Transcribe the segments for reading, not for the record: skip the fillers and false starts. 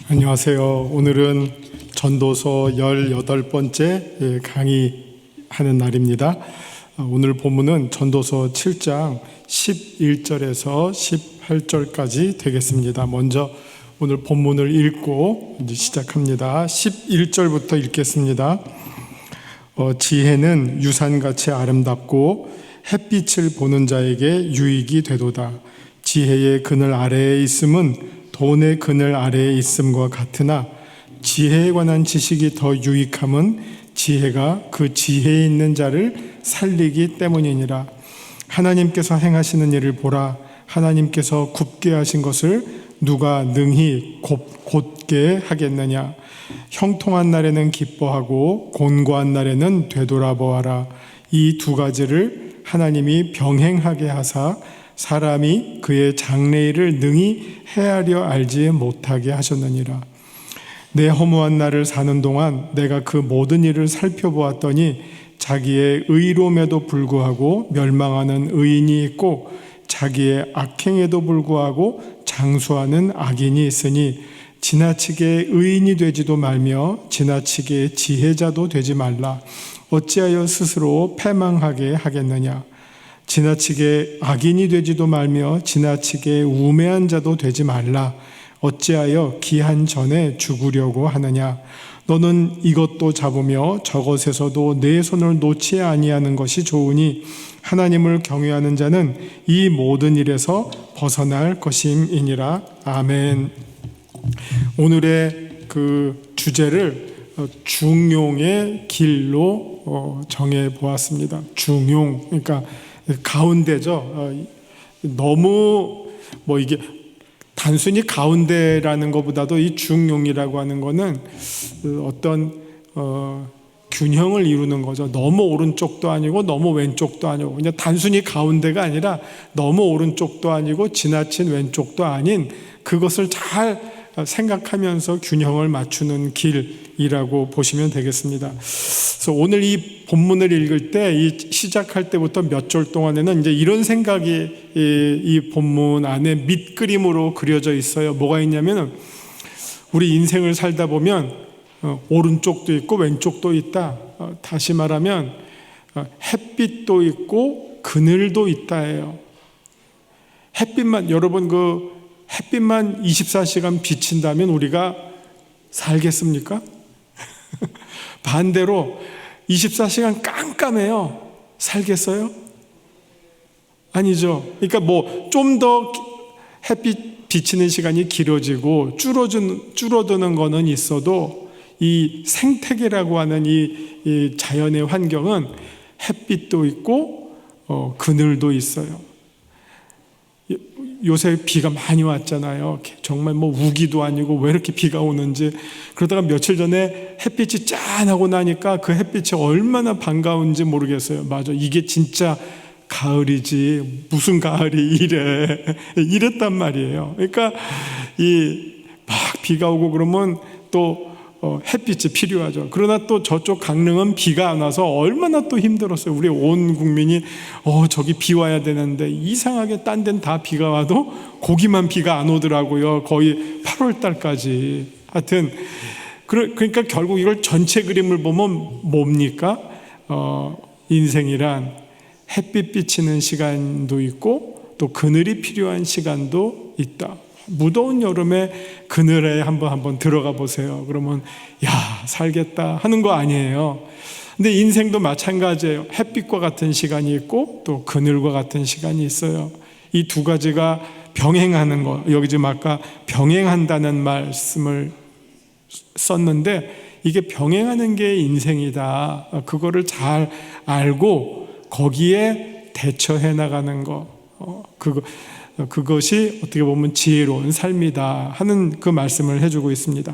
안녕하세요. 오늘은 전도서 18번째 강의하는 날입니다. 오늘 본문은 전도서 7장 11절에서 18절까지 되겠습니다. 먼저 오늘 본문을 읽고 이제 시작합니다. 11절부터 읽겠습니다. 지혜는 유산같이 아름답고 햇빛을 보는 자에게 유익이 되도다. 지혜의 그늘 아래에 있음은 돈의 그늘 아래에 있음과 같으나 지혜에 관한 지식이 더 유익함은 지혜가 그 지혜에 있는 자를 살리기 때문이니라. 하나님께서 행하시는 일을 보라. 하나님께서 굽게 하신 것을 누가 능히 곧게 하겠느냐. 형통한 날에는 기뻐하고 곤고한 날에는 되돌아보아라. 이 두 가지를 하나님이 병행하게 하사 사람이 그의 장래일을 능히 헤아려 알지 못하게 하셨느니라. 내 허무한 날을 사는 동안 내가 그 모든 일을 살펴보았더니 자기의 의로움에도 불구하고 멸망하는 의인이 있고 자기의 악행에도 불구하고 장수하는 악인이 있으니 지나치게 의인이 되지도 말며 지나치게 지혜자도 되지 말라. 어찌하여 스스로 패망하게 하겠느냐. 지나치게 악인이 되지도 말며 지나치게 우매한 자도 되지 말라. 어찌하여 기한 전에 죽으려고 하느냐. 너는 이것도 잡으며 저것에서도 내 손을 놓지 아니하는 것이 좋으니 하나님을 경외하는 자는 이 모든 일에서 벗어날 것임이니라. 아멘. 오늘의 그 주제를 중용의 길로 정해 보았습니다. 중용, 그러니까 가운데죠. 너무 이게 단순히 가운데라는 것보다도 이 중용이라고 하는 거는 어떤 균형을 이루는 거죠. 너무 오른쪽도 아니고 너무 왼쪽도 아니고 그냥 단순히 가운데가 아니라 너무 오른쪽도 아니고 지나친 왼쪽도 아닌 그것을 잘 생각하면서 균형을 맞추는 길이라고 보시면 되겠습니다. 그래서 오늘 이 본문을 읽을 때 이 시작할 때부터 몇 절 동안에는 이제 이런 생각이 이 본문 안에 밑그림으로 그려져 있어요. 뭐가 있냐면은 우리 인생을 살다 보면 오른쪽도 있고 왼쪽도 있다. 다시 말하면 햇빛도 있고 그늘도 있다예요. 햇빛만 여러분 햇빛만 24시간 비친다면 우리가 살겠습니까? 반대로 24시간 깜깜해요. 살겠어요? 아니죠. 그러니까 좀 더 햇빛 비치는 시간이 길어지고 줄어드는 거는 있어도 이 생태계라고 하는 이 자연의 환경은 햇빛도 있고 그늘도 있어요. 요새 비가 많이 왔잖아요. 정말 우기도 아니고 왜 이렇게 비가 오는지. 그러다가 며칠 전에 햇빛이 짠하고 나니까 그 햇빛이 얼마나 반가운지 모르겠어요. 맞아, 이게 진짜 가을이지 무슨 가을이 이랬단 말이에요. 그러니까 막 비가 오고 그러면 또 햇빛이 필요하죠. 그러나 또 저쪽 강릉은 비가 안 와서 얼마나 또 힘들었어요. 우리 온 국민이 저기 비 와야 되는데 이상하게 딴 데는 다 비가 와도 거기만 비가 안 오더라고요. 거의 8월 달까지. 하여튼 그러니까 결국 이걸 전체 그림을 보면 뭡니까? 인생이란 햇빛 비치는 시간도 있고 또 그늘이 필요한 시간도 있다. 무더운 여름에 그늘에 한번 들어가 보세요. 그러면 살겠다 하는 거 아니에요. 근데 인생도 마찬가지예요. 햇빛과 같은 시간이 있고 또 그늘과 같은 시간이 있어요. 이 두 가지가 병행하는 거. 여기 지금 아까 병행한다는 말씀을 썼는데 이게 병행하는 게 인생이다. 그거를 잘 알고 거기에 대처해 나가는 거. 그것이 어떻게 보면 지혜로운 삶이다 하는 그 말씀을 해주고 있습니다.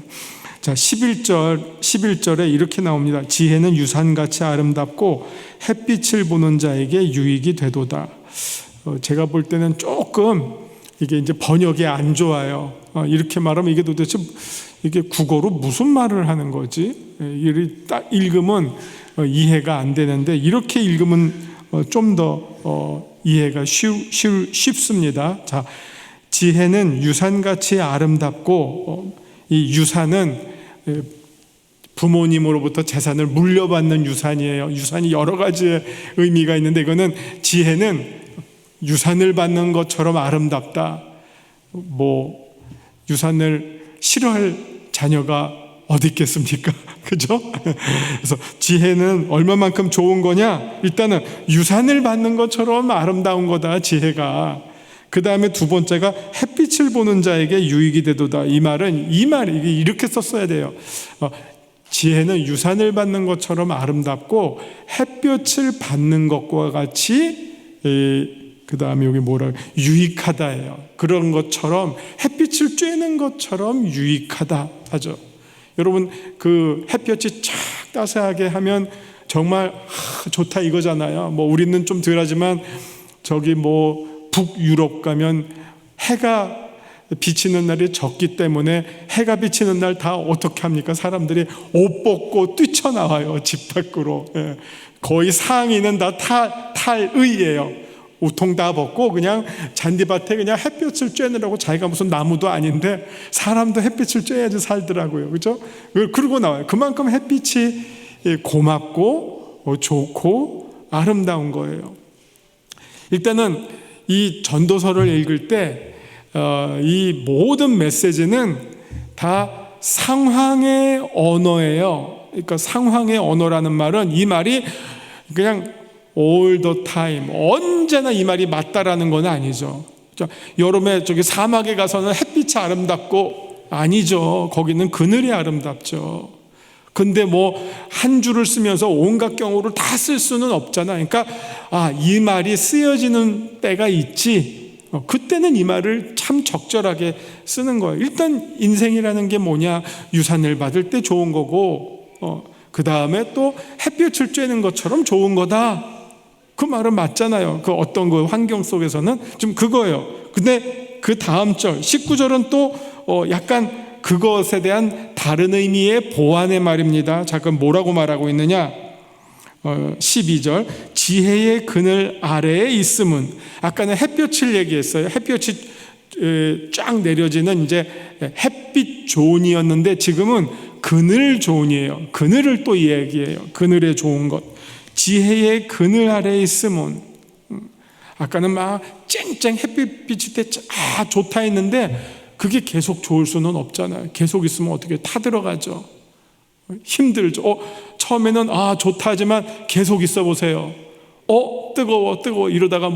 자, 11절에 이렇게 나옵니다. 지혜는 유산같이 아름답고 햇빛을 보는 자에게 유익이 되도다. 제가 볼 때는 조금 이게 이제 번역이 안 좋아요. 이렇게 말하면 이게 도대체 이게 국어로 무슨 말을 하는 거지? 딱 읽으면 이해가 안 되는데 이렇게 읽으면 좀 더 이해가 쉽습니다. 자, 지혜는 유산같이 아름답고 이 유산은 부모님으로부터 재산을 물려받는 유산이에요. 유산이 여러 가지의 의미가 있는데, 이거는 지혜는 유산을 받는 것처럼 아름답다. 유산을 싫어할 자녀가 어디 있겠습니까? 그죠? 그래서 지혜는 얼마만큼 좋은 거냐? 일단은 유산을 받는 것처럼 아름다운 거다, 지혜가. 그 다음에 두 번째가 햇빛을 보는 자에게 유익이 되도다. 이 말은, 이게 이렇게 썼어야 돼요. 지혜는 유산을 받는 것처럼 아름답고 햇볕을 받는 것과 같이, 그 다음에 여기 유익하다예요. 그런 것처럼, 햇빛을 쬐는 것처럼 유익하다 하죠. 여러분, 그 햇볕이 쫙 따스하게 하면 정말 좋다 이거잖아요. 우리는 좀 덜하지만 저기 북유럽 가면 해가 비치는 날이 적기 때문에 해가 비치는 날 다 어떻게 합니까? 사람들이 옷 벗고 뛰쳐나와요, 집 밖으로. 거의 상의는 다 탈의예요. 우통 다 벗고 그냥 잔디밭에 그냥 햇볕을 쬐느라고, 자기가 무슨 나무도 아닌데 사람도 햇빛을 쬐야지 살더라고요. 그죠? 그러고 나와요. 그만큼 햇빛이 고맙고 좋고 아름다운 거예요. 일단은 이 전도서를 읽을 때 이 모든 메시지는 다 상황의 언어예요. 그러니까 상황의 언어라는 말은, 이 말이 그냥 all the time, 언제나 이 말이 맞다라는 건 아니죠. 여름에 저기 사막에 가서는 햇빛이 아름답고, 아니죠. 거기는 그늘이 아름답죠. 근데 한 줄을 쓰면서 온갖 경우를 다 쓸 수는 없잖아. 그러니까 이 말이 쓰여지는 때가 있지, 그때는 이 말을 참 적절하게 쓰는 거예요. 일단 인생이라는 게 뭐냐? 유산을 받을 때 좋은 거고, 그 다음에 또 햇빛을 쬐는 것처럼 좋은 거다. 그 말은 맞잖아요. 그 어떤 그 환경 속에서는 좀 그거예요. 근데 그 다음 절 19절은 또 약간 그것에 대한 다른 의미의 보완의 말입니다. 잠깐 뭐라고 말하고 있느냐? 12절, 지혜의 그늘 아래에 있음은, 아까는 햇볕을 얘기했어요. 햇볕이 쫙 내려지는 이제 햇빛 존이었는데, 지금은 그늘 존이에요. 그늘을 또 얘기해요. 그늘에 좋은 것. 지혜의 그늘 아래에 있음은, 아까는 막 쨍쨍 햇빛 비칠 때 좋다 했는데, 그게 계속 좋을 수는 없잖아요. 계속 있으면 어떻게 타들어가죠. 힘들죠. 처음에는 좋다 하지만 계속 있어 보세요. 뜨거워 이러다가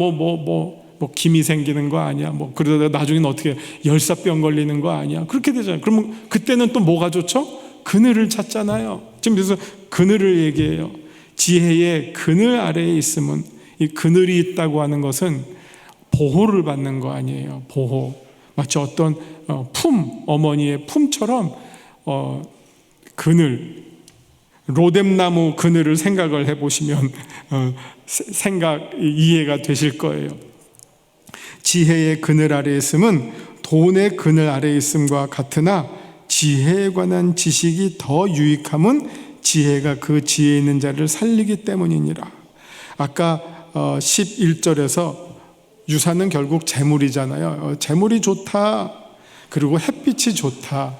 김이 생기는 거 아니야? 그러다가 나중에는 어떻게 열사병 걸리는 거 아니야? 그렇게 되잖아요. 그러면 그때는 또 뭐가 좋죠? 그늘을 찾잖아요. 지금 그래서 그늘을 얘기해요. 지혜의 그늘 아래에 있으면, 이 그늘이 있다고 하는 것은 보호를 받는 거 아니에요. 보호. 마치 어떤 어머니의 품처럼 그늘, 로뎀나무 그늘을 생각을 해보시면 이해가 되실 거예요. 지혜의 그늘 아래에 있음은 돈의 그늘 아래에 있음과 같으나, 지혜에 관한 지식이 더 유익함은 지혜가 그 지혜 있는 자를 살리기 때문이니라. 아까 11절에서 유산은 결국 재물이잖아요. 재물이 좋다, 그리고 햇빛이 좋다.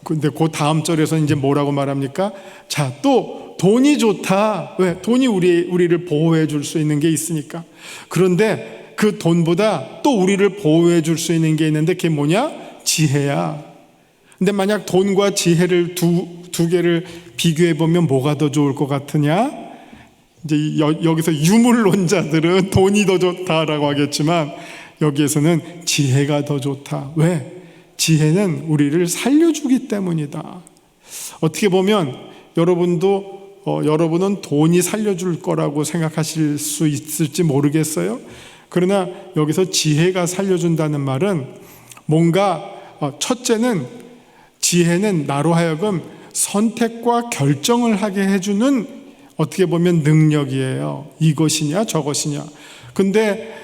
근데 그 다음 절에서 이제 뭐라고 말합니까? 자, 또 돈이 좋다. 왜? 돈이 우리를 보호해 줄 수 있는 게 있으니까. 그런데 그 돈보다 또 우리를 보호해 줄 수 있는 게 있는데, 그게 뭐냐? 지혜야. 근데 만약 돈과 지혜를 두 개를 비교해 보면 뭐가 더 좋을 것 같으냐? 이제 여기서 유물론자들은 돈이 더 좋다라고 하겠지만, 여기에서는 지혜가 더 좋다. 왜? 지혜는 우리를 살려주기 때문이다. 어떻게 보면 여러분은 돈이 살려줄 거라고 생각하실 수 있을지 모르겠어요. 그러나 여기서 지혜가 살려준다는 말은, 뭔가 첫째는, 지혜는 나로 하여금 선택과 결정을 하게 해주는, 어떻게 보면 능력이에요. 이것이냐 저것이냐. 근데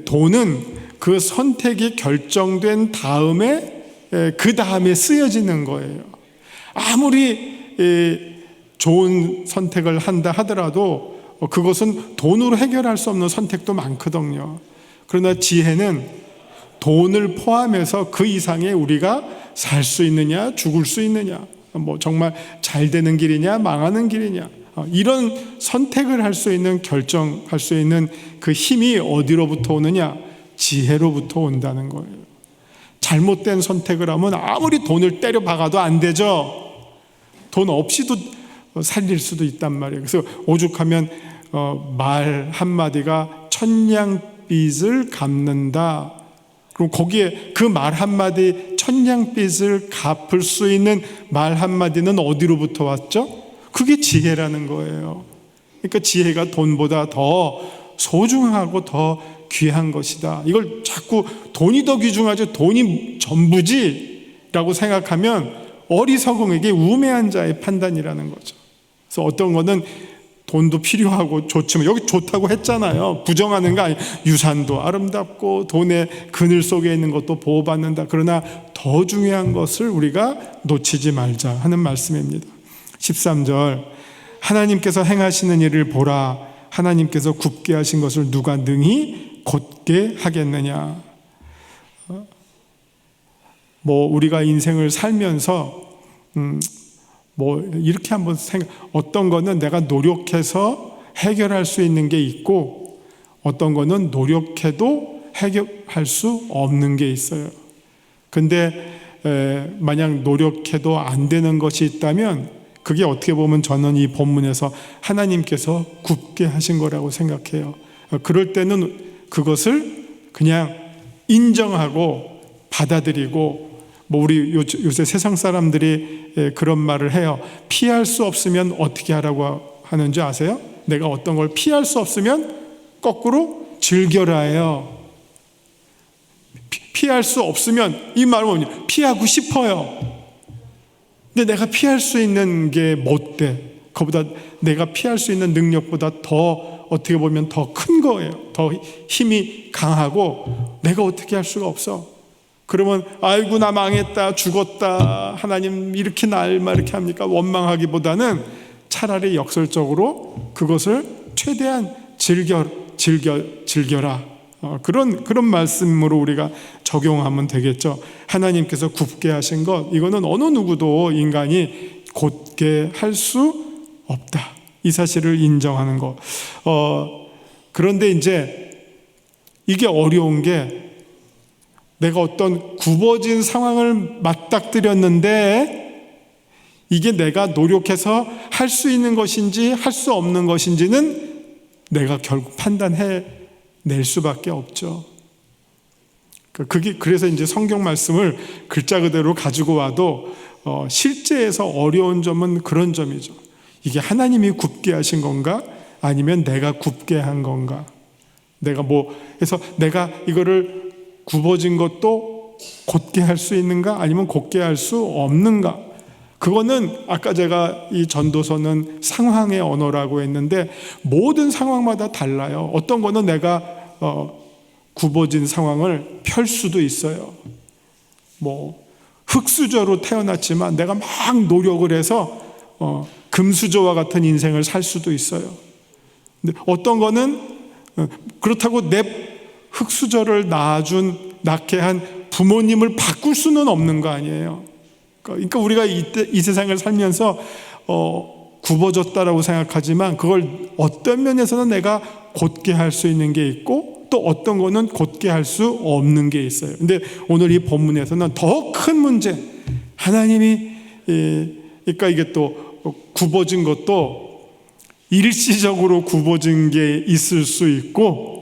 돈은 그 선택이 결정된 다음에, 그 다음에 쓰여지는 거예요. 아무리 좋은 선택을 한다 하더라도 그것은 돈으로 해결할 수 없는 선택도 많거든요. 그러나 지혜는 돈을 포함해서 그 이상의 우리가 살 수 있느냐, 죽을 수 있느냐, 뭐 정말 잘 되는 길이냐, 망하는 길이냐, 이런 선택을 할 수 있는, 결정할 수 있는 그 힘이 어디로부터 오느냐? 지혜로부터 온다는 거예요. 잘못된 선택을 하면 아무리 돈을 때려 박아도 안 되죠. 돈 없이도 살릴 수도 있단 말이에요. 그래서 오죽하면 말 한마디가 천냥빚을 갚는다. 그럼 거기에 그 말 한마디, 천냥빚을 갚을 수 있는 말 한마디는 어디로부터 왔죠? 그게 지혜라는 거예요. 그러니까 지혜가 돈보다 더 소중하고 더 귀한 것이다. 이걸 자꾸 돈이 더 귀중하지, 돈이 전부지라고 생각하면 어리석음에게 우매한 자의 판단이라는 거죠. 그래서 어떤 거는 돈도 필요하고 좋지만, 여기 좋다고 했잖아요. 부정하는 거 아니에요. 유산도 아름답고 돈의 그늘 속에 있는 것도 보호받는다. 그러나 더 중요한 것을 우리가 놓치지 말자 하는 말씀입니다. 13절, 하나님께서 행하시는 일을 보라. 하나님께서 굽게 하신 것을 누가 능히 곧게 하겠느냐. 뭐 우리가 인생을 살면서 뭐 이렇게 한번 어떤 거는 내가 노력해서 해결할 수 있는 게 있고, 어떤 거는 노력해도 해결할 수 없는 게 있어요. 근데 만약 노력해도 안 되는 것이 있다면 그게 어떻게 보면 저는 이 본문에서 하나님께서 굽게 하신 거라고 생각해요. 그럴 때는 그것을 그냥 인정하고 받아들이고, 뭐 우리 요새 세상 사람들이 그런 말을 해요. 피할 수 없으면 어떻게 하라고 하는지 아세요? 내가 어떤 걸 피할 수 없으면 거꾸로 즐겨라 해요. 피할 수 없으면, 이 말은 뭐냐? 피하고 싶어요. 근데 내가 피할 수 있는 게 못 돼. 그보다 내가 피할 수 있는 능력보다 더, 어떻게 보면 더 큰 거예요. 더 힘이 강하고 내가 어떻게 할 수가 없어. 그러면 아이고 나 망했다, 죽었다, 하나님 이렇게 날 막 이렇게 합니까? 원망하기보다는 차라리 역설적으로 그것을 최대한 즐겨라. 그런 말씀으로 우리가 적용하면 되겠죠. 하나님께서 굽게 하신 것, 이거는 어느 누구도 인간이 곧게 할 수 없다. 이 사실을 인정하는 것. 그런데 이제 이게 어려운 게, 내가 어떤 굽어진 상황을 맞닥뜨렸는데 이게 내가 노력해서 할 수 있는 것인지 할 수 없는 것인지는 내가 결국 판단해낼 수밖에 없죠. 그래서 이제 성경 말씀을 글자 그대로 가지고 와도 실제에서 어려운 점은 그런 점이죠. 이게 하나님이 굽게 하신 건가? 아니면 내가 굽게 한 건가? 그래서 내가 이거를 굽어진 것도 곧게 할 수 있는가? 아니면 곧게 할 수 없는가? 그거는 아까 제가 이 전도서는 상황의 언어라고 했는데 모든 상황마다 달라요. 어떤 거는 내가 굽어진 상황을 펼 수도 있어요. 뭐 흙수저로 태어났지만 내가 막 노력을 해서 금수저와 같은 인생을 살 수도 있어요. 근데 어떤 거는 그렇다고 내 흙수저를 낳게 한 부모님을 바꿀 수는 없는 거 아니에요. 그러니까 우리가 이 세상을 살면서 굽어졌다라고 생각하지만 그걸 어떤 면에서는 내가 곧게 할 수 있는 게 있고, 또 어떤 거는 곧게 할 수 없는 게 있어요. 근데 오늘 이 본문에서는 더 큰 문제, 하나님이 그러니까 이게 또 굽어진 것도 일시적으로 굽어진 게 있을 수 있고,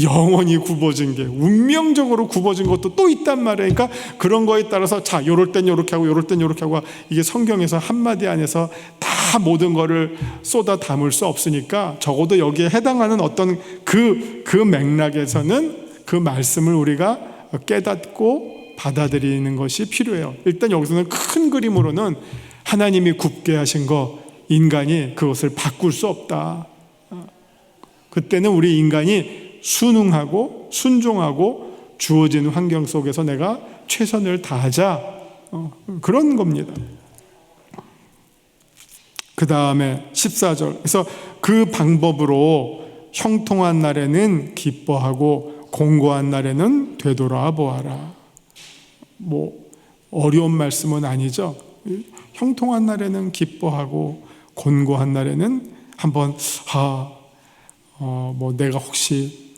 영원히 굽어진 게, 운명적으로 굽어진 것도 또 있단 말이에요. 그러니까 그런 거에 따라서 자, 요럴 땐 요렇게 하고 요럴 땐 요렇게 하고, 이게 성경에서 한마디 안에서 다 모든 거를 쏟아 담을 수 없으니까 적어도 여기에 해당하는 어떤 그 맥락에서는 그 말씀을 우리가 깨닫고 받아들이는 것이 필요해요. 일단 여기서는 큰 그림으로는 하나님이 굽게 하신 거, 인간이 그것을 바꿀 수 없다. 그때는 우리 인간이 순응하고 순종하고 주어진 환경 속에서 내가 최선을 다하자, 그런 겁니다. 그 다음에 14절, 그래서 그 방법으로 형통한 날에는 기뻐하고 공고한 날에는 되돌아 보아라. 어려운 말씀은 아니죠. 형통한 날에는 기뻐하고 곤고한 날에는 한번 뭐 내가 혹시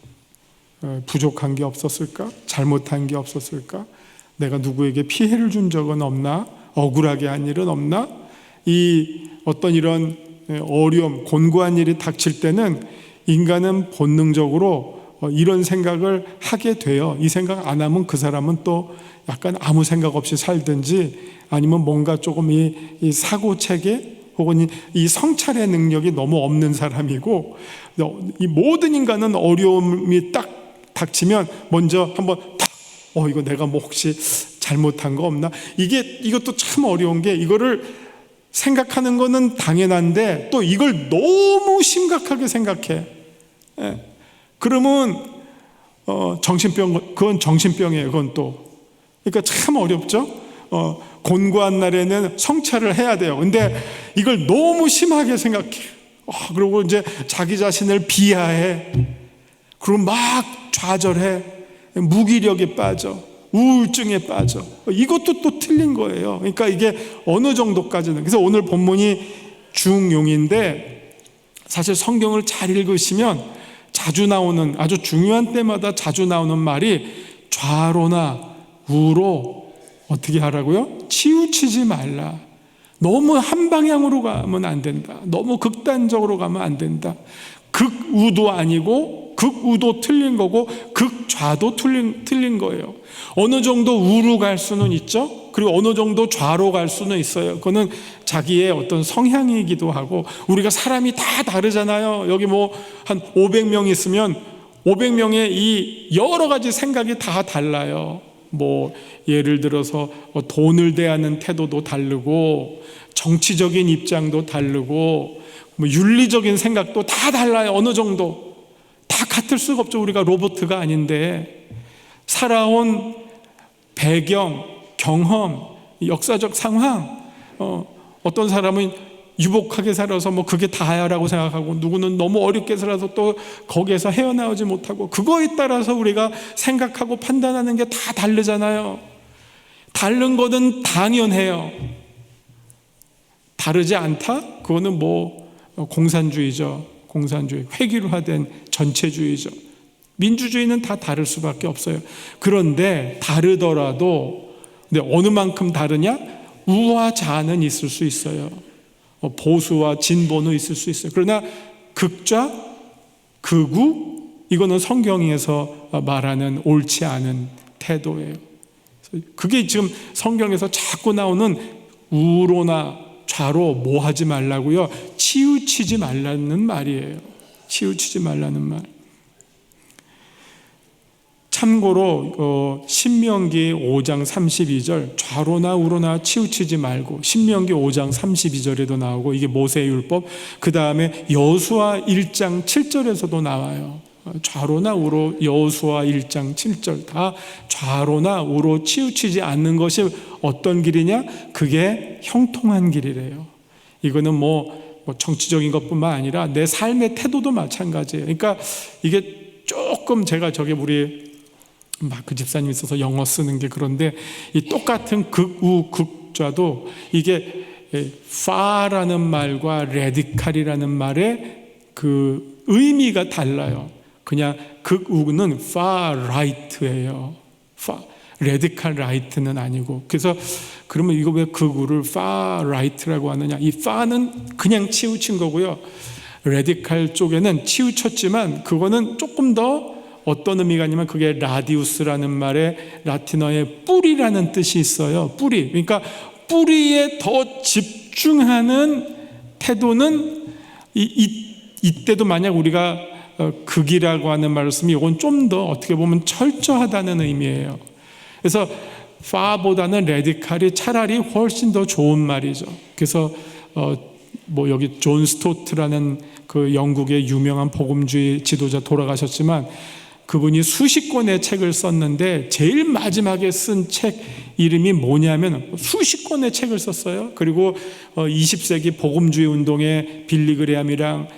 부족한 게 없었을까? 잘못한 게 없었을까? 내가 누구에게 피해를 준 적은 없나? 억울하게 한 일은 없나? 이 어떤 이런 어려움, 곤고한 일이 닥칠 때는 인간은 본능적으로 이런 생각을 하게 돼요. 이 생각 안 하면 그 사람은 또 약간 아무 생각 없이 살든지 아니면 뭔가 조금 이 사고체계 혹은 이 성찰의 능력이 너무 없는 사람이고, 이 모든 인간은 어려움이 딱 닥치면 먼저 한번 탁 이거 내가 뭐 혹시 잘못한 거 없나? 이것도 참 어려운 게, 이거를 생각하는 거는 당연한데 또 이걸 너무 심각하게 생각해. 그러면 그건 정신병이에요. 그건 또. 그러니까 참 어렵죠. 곤고한 날에는 성찰을 해야 돼요. 근데 이걸 너무 심하게 생각해. 그리고 이제 자기 자신을 비하해. 그리고 막 좌절해. 무기력에 빠져. 우울증에 빠져. 이것도 또 틀린 거예요. 그러니까 이게 어느 정도까지는. 그래서 오늘 본문이 중용인데, 사실 성경을 잘 읽으시면 자주 나오는, 아주 중요한 때마다 자주 나오는 말이 좌로나 우로 어떻게 하라고요? 치우치지 말라. 너무 한 방향으로 가면 안 된다. 너무 극단적으로 가면 안 된다. 극우도 아니고 극우도 틀린 거고 극좌도 틀린 거예요. 어느 정도 우로 갈 수는 있죠. 그리고 어느 정도 좌로 갈 수는 있어요. 그거는 자기의 어떤 성향이기도 하고, 우리가 사람이 다 다르잖아요. 여기 뭐 한 500명 있으면 500명의 이 여러 가지 생각이 다 달라요. 뭐 예를 들어서 돈을 대하는 태도도 다르고, 정치적인 입장도 다르고, 뭐 윤리적인 생각도 다 달라요. 어느 정도 다 같을 수가 없죠. 우리가 로봇가 아닌데. 살아온 배경, 경험, 역사적 상황, 어떤 사람은 유복하게 살아서 뭐 그게 다야라고 생각하고, 누구는 너무 어렵게 살아서 또 거기에서 헤어나오지 못하고, 그거에 따라서 우리가 생각하고 판단하는 게 다 다르잖아요. 다른 거는 당연해요. 다르지 않다? 그거는 뭐 공산주의죠. 공산주의, 획일화된 전체주의죠. 민주주의는 다 다를 수밖에 없어요. 그런데 다르더라도, 근데 어느 만큼 다르냐? 우와 좌는 있을 수 있어요. 보수와 진보는 있을 수 있어요. 그러나 극좌, 극우, 이거는 성경에서 말하는 옳지 않은 태도예요. 그게 지금 성경에서 자꾸 나오는 우로나 좌로 뭐 하지 말라고요? 치우치지 말라는 말이에요. 치우치지 말라는 말. 참고로 신명기 5장 32절, 좌로나 우로나 치우치지 말고, 신명기 5장 32절에도 나오고, 이게 모세의 율법. 그 다음에 여호수아 1장 7절에서도 나와요. 좌로나 우로, 여호수아 1장 7절, 다 좌로나 우로 치우치지 않는 것이 어떤 길이냐? 그게 형통한 길이래요. 이거는 뭐 정치적인 것뿐만 아니라 내 삶의 태도도 마찬가지예요. 그러니까 이게 조금, 제가 우리 마크 집사님 있어서 영어 쓰는 게 그런데, 이 똑같은 극우 극좌도 이게 far라는 말과 radical이라는 말의 그 의미가 달라요. 그냥 극우는 far right예요. radical right는 아니고. 그래서 그러면 이거 왜 극우를 far right라고 하느냐? 이 far는 그냥 치우친 거고요. radical 쪽에는 치우쳤지만 그거는 조금 더 어떤 의미가 있냐면, 그게 라디우스라는 말의 라틴어의 뿌리라는 뜻이 있어요. 뿌리. 그러니까 뿌리에 더 집중하는 태도는 이때도 만약 우리가 극이라고 하는 말을 쓰면 이건 좀 더 어떻게 보면 철저하다는 의미예요. 그래서 far보다는 radical이 차라리 훨씬 더 좋은 말이죠. 그래서 뭐 여기 존 스토트라는 그 영국의 유명한 복음주의 지도자 돌아가셨지만, 그분이 수십 권의 책을 썼는데 제일 마지막에 쓴 책 이름이 뭐냐면, 수십 권의 책을 썼어요. 그리고 20세기 복음주의 운동의 빌리 그레함이랑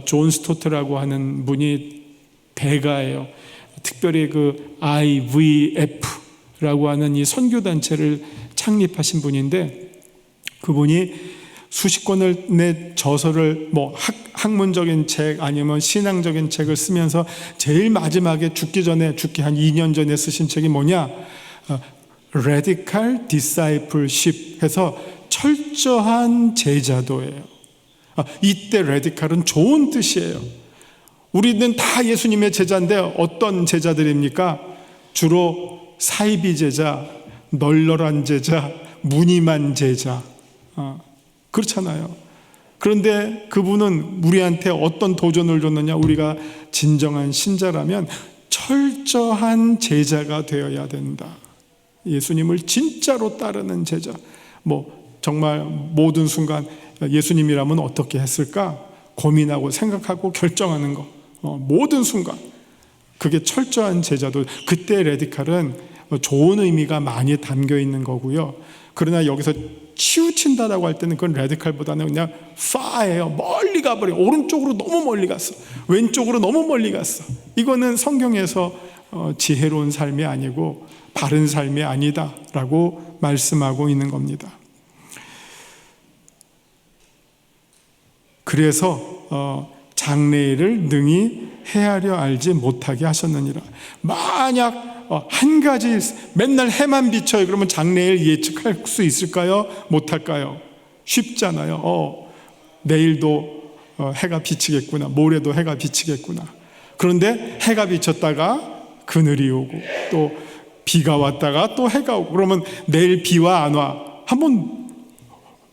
존 스토트라고 하는 분이 대가예요. 특별히 그 IVF라고 하는 이 선교단체를 창립하신 분인데, 그분이 수십 권을 내 저서를 학문적인 책 아니면 신앙적인 책을 쓰면서 제일 마지막에 죽기 한 2년 전에 쓰신 책이 뭐냐? Radical Discipleship 해서 철저한 제자도예요. 이때 radical은 좋은 뜻이에요. 우리는 다 예수님의 제자인데 어떤 제자들입니까? 주로 사이비 제자, 널널한 제자, 무늬만 제자, 그렇잖아요. 그런데 그분은 우리한테 어떤 도전을 줬느냐? 우리가 진정한 신자라면 철저한 제자가 되어야 된다. 예수님을 진짜로 따르는 제자. 정말 모든 순간 예수님이라면 어떻게 했을까? 고민하고 생각하고 결정하는 거. 모든 순간. 그게 철저한 제자도. 그때 레디칼은 좋은 의미가 많이 담겨 있는 거고요. 그러나 여기서 치우친다라고 할 때는 그건 레디칼보다는 그냥 파예요. 멀리 가버려. 오른쪽으로 너무 멀리 갔어. 왼쪽으로 너무 멀리 갔어. 이거는 성경에서 지혜로운 삶이 아니고 바른 삶이 아니다라고 말씀하고 있는 겁니다. 그래서 장래일을 능히 헤아려 알지 못하게 하셨느니라. 만약 한 가지 맨날 해만 비춰요. 그러면 장래일 예측할 수 있을까요? 못할까요? 쉽잖아요. 내일도 해가 비치겠구나. 모레도 해가 비치겠구나. 그런데 해가 비쳤다가 그늘이 오고 또 비가 왔다가 또 해가 오고, 그러면 내일 비와 안 와. 한번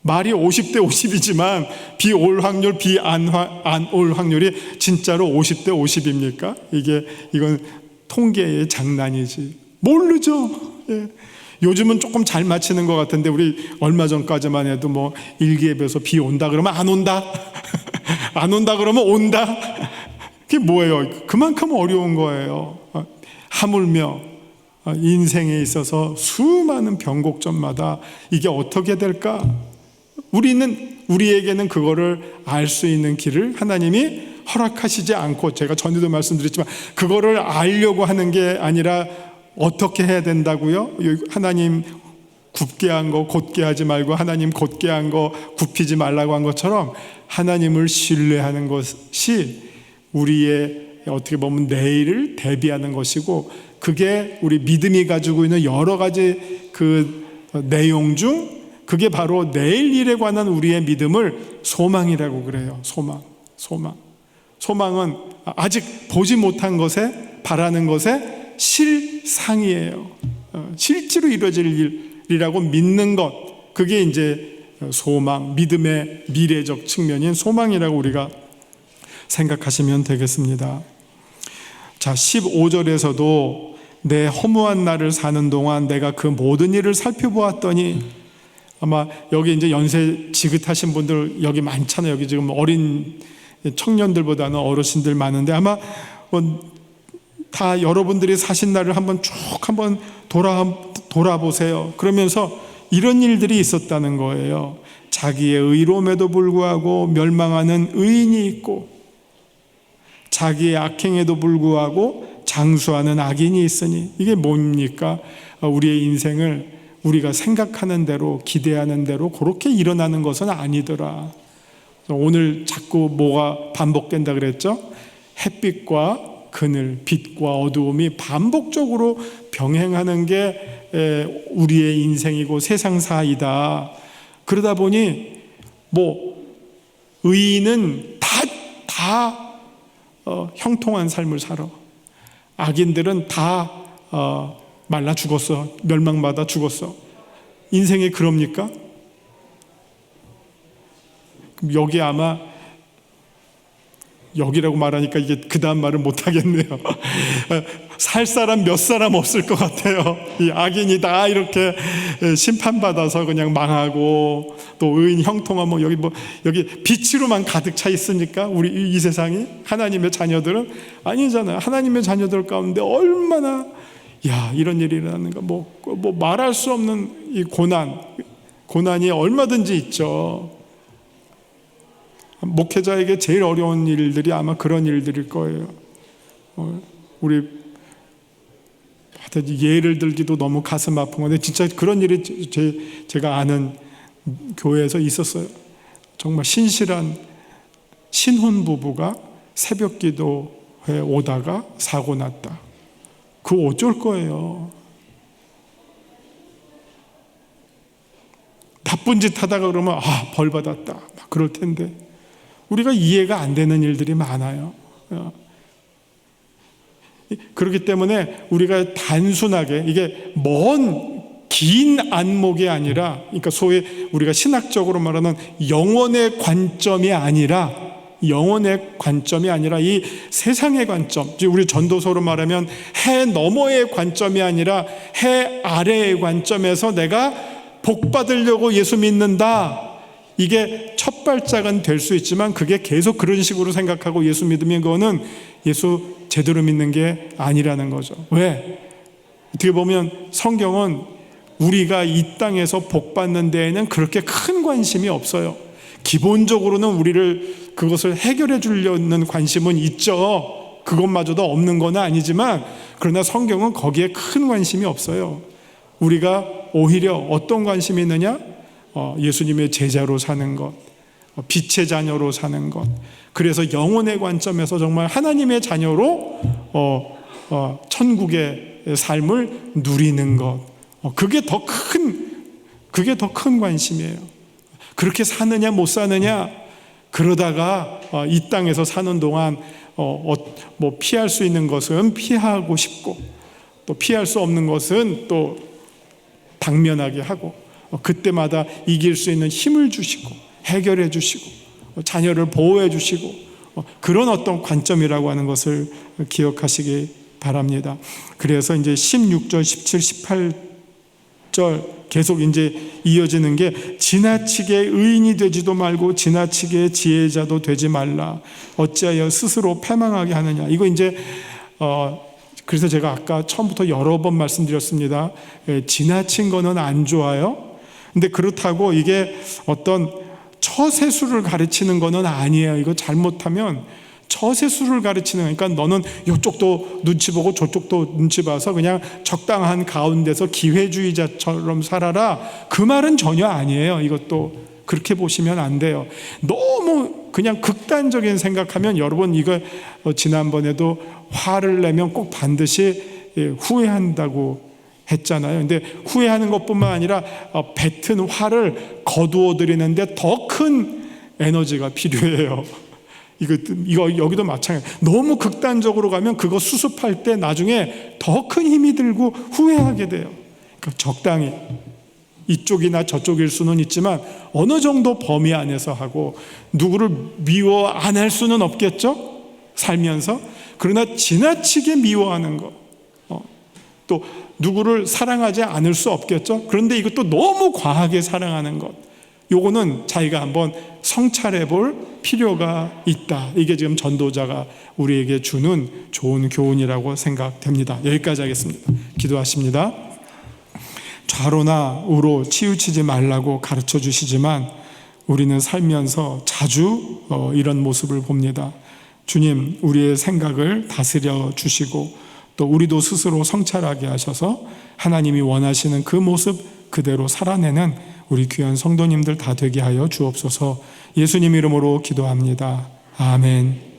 말이 50대 50이지만 비 올 확률, 비 안 올 확률이 진짜로 50대 50입니까? 이건 통계의 장난이지. 모르죠. 예. 요즘은 조금 잘 맞히는 것 같은데, 우리 얼마 전까지만 해도 일기예보에서 비 온다 그러면 안 온다. 안 온다 그러면 온다. 그게 뭐예요? 그만큼 어려운 거예요. 하물며 인생에 있어서 수많은 변곡점마다 이게 어떻게 될까? 우리에게는 그거를 알 수 있는 길을 하나님이 허락하시지 않고, 제가 전에도 말씀드렸지만 그거를 알려고 하는 게 아니라 어떻게 해야 된다고요? 하나님 굽게 한 거 곧게 하지 말고 하나님 곧게 한 거 굽히지 말라고 한 것처럼 하나님을 신뢰하는 것이 우리의 어떻게 보면 내일을 대비하는 것이고, 그게 우리 믿음이 가지고 있는 여러 가지 그 내용 중 그게 바로 내일 일에 관한 우리의 믿음을 소망이라고 그래요. 소망은 아직 보지 못한 것에, 바라는 것에 실상이에요. 실제로 이루어질 일이라고 믿는 것, 그게 이제 소망, 믿음의 미래적 측면인 소망이라고 우리가 생각하시면 되겠습니다. 자, 15절에서도 내 허무한 날을 사는 동안 내가 그 모든 일을 살펴보았더니, 아마 여기 이제 연세 지긋하신 분들 여기 많잖아요. 여기 지금 어린 청년들보다는 어르신들 많은데, 아마 다 여러분들이 사신 날을 한번 돌아보세요. 그러면서 이런 일들이 있었다는 거예요. 자기의 의로움에도 불구하고 멸망하는 의인이 있고, 자기의 악행에도 불구하고 장수하는 악인이 있으니, 이게 뭡니까? 우리의 인생을 우리가 생각하는 대로, 기대하는 대로 그렇게 일어나는 것은 아니더라. 오늘 자꾸 뭐가 반복된다 그랬죠? 햇빛과 그늘, 빛과 어두움이 반복적으로 병행하는 게 우리의 인생이고 세상사이다. 그러다 보니 의인은 다 형통한 삶을 살아. 악인들은 다 말라 죽었어. 멸망받아 죽었어. 인생이 그럽니까? 여기 아마, 여기라고 말하니까 이게 그 다음 말을 못하겠네요. 살 사람 몇 사람 없을 것 같아요. 이 악인이 다 이렇게 심판받아서 그냥 망하고, 또 의인 형통하면 여기 빛으로만 가득 차 있으니까 우리 이 세상이, 하나님의 자녀들은 아니잖아요. 하나님의 자녀들 가운데 얼마나 이런 일이 일어나는가. 말할 수 없는 이 고난이 얼마든지 있죠. 목회자에게 제일 어려운 일들이 아마 그런 일들일 거예요. 우리 예를 들기도 너무 가슴 아픈 건데 진짜 그런 일이 제가 아는 교회에서 있었어요. 정말 신실한 신혼 부부가 새벽 기도에 오다가 사고 났다. 그거 어쩔 거예요. 나쁜 짓 하다가 그러면 벌 받았다 막 그럴 텐데 우리가 이해가 안 되는 일들이 많아요. 그렇기 때문에 우리가 단순하게 이게 긴 안목이 아니라, 그러니까 소위 우리가 신학적으로 말하는 영혼의 관점이 아니라 이 세상의 관점, 우리 전도서로 말하면 해 너머의 관점이 아니라 해 아래의 관점에서 내가 복 받으려고 예수 믿는다. 이게 첫 발짝은 될 수 있지만 그게 계속 그런 식으로 생각하고 예수 믿으면 그거는 예수 제대로 믿는 게 아니라는 거죠. 왜? 어떻게 보면 성경은 우리가 이 땅에서 복 받는 데에는 그렇게 큰 관심이 없어요. 기본적으로는 우리를 그것을 해결해 주려는 관심은 있죠. 그것마저도 없는 건 아니지만 그러나 성경은 거기에 큰 관심이 없어요. 우리가 오히려 어떤 관심이 있느냐? 예수님의 제자로 사는 것, 빛의 자녀로 사는 것. 그래서 영혼의 관점에서 정말 하나님의 자녀로 천국의 삶을 누리는 것. 그게 더 큰 관심이에요. 그렇게 사느냐 못 사느냐, 그러다가 이 땅에서 사는 동안 피할 수 있는 것은 피하고 싶고 또 피할 수 없는 것은 또 당면하게 하고 그때마다 이길 수 있는 힘을 주시고 해결해 주시고 자녀를 보호해 주시고 그런 어떤 관점이라고 하는 것을 기억하시기 바랍니다. 그래서 이제 16절, 17, 18절 계속 이제 이어지는 게 지나치게 의인이 되지도 말고 지나치게 지혜자도 되지 말라. 어찌하여 스스로 패망하게 하느냐. 이거 이제 그래서 제가 아까 처음부터 여러 번 말씀드렸습니다. 지나친 거는 안 좋아요. 근데 그렇다고 이게 어떤 처세술을 가르치는 거는 아니에요. 이거 잘못하면 처세술을 가르치는, 그러니까 너는 이쪽도 눈치 보고 저쪽도 눈치 봐서 그냥 적당한 가운데서 기회주의자처럼 살아라. 그 말은 전혀 아니에요. 이것도 그렇게 보시면 안 돼요. 너무 그냥 극단적인 생각하면 여러분 이거 지난번에도 화를 내면 꼭 반드시 후회한다고 했잖아요. 근데 후회하는 것뿐만 아니라 뱉은 화를 거두어 드리는데 더 큰 에너지가 필요해요. 이거 여기도 마찬가지. 너무 극단적으로 가면 그거 수습할 때 나중에 더 큰 힘이 들고 후회하게 돼요. 그러니까 적당히 이쪽이나 저쪽일 수는 있지만 어느 정도 범위 안에서 하고, 누구를 미워 안 할 수는 없겠죠? 살면서. 그러나 지나치게 미워하는 것, 또 누구를 사랑하지 않을 수 없겠죠? 그런데 이것도 너무 과하게 사랑하는 것, 요거는 자기가 한번 성찰해 볼 필요가 있다. 이게 지금 전도자가 우리에게 주는 좋은 교훈이라고 생각됩니다. 여기까지 하겠습니다. 기도하십니다. 좌로나 우로 치우치지 말라고 가르쳐 주시지만 우리는 살면서 자주 이런 모습을 봅니다. 주님, 우리의 생각을 다스려 주시고 또 우리도 스스로 성찰하게 하셔서 하나님이 원하시는 그 모습 그대로 살아내는 우리 귀한 성도님들 다 되게 하여 주옵소서. 예수님 이름으로 기도합니다. 아멘.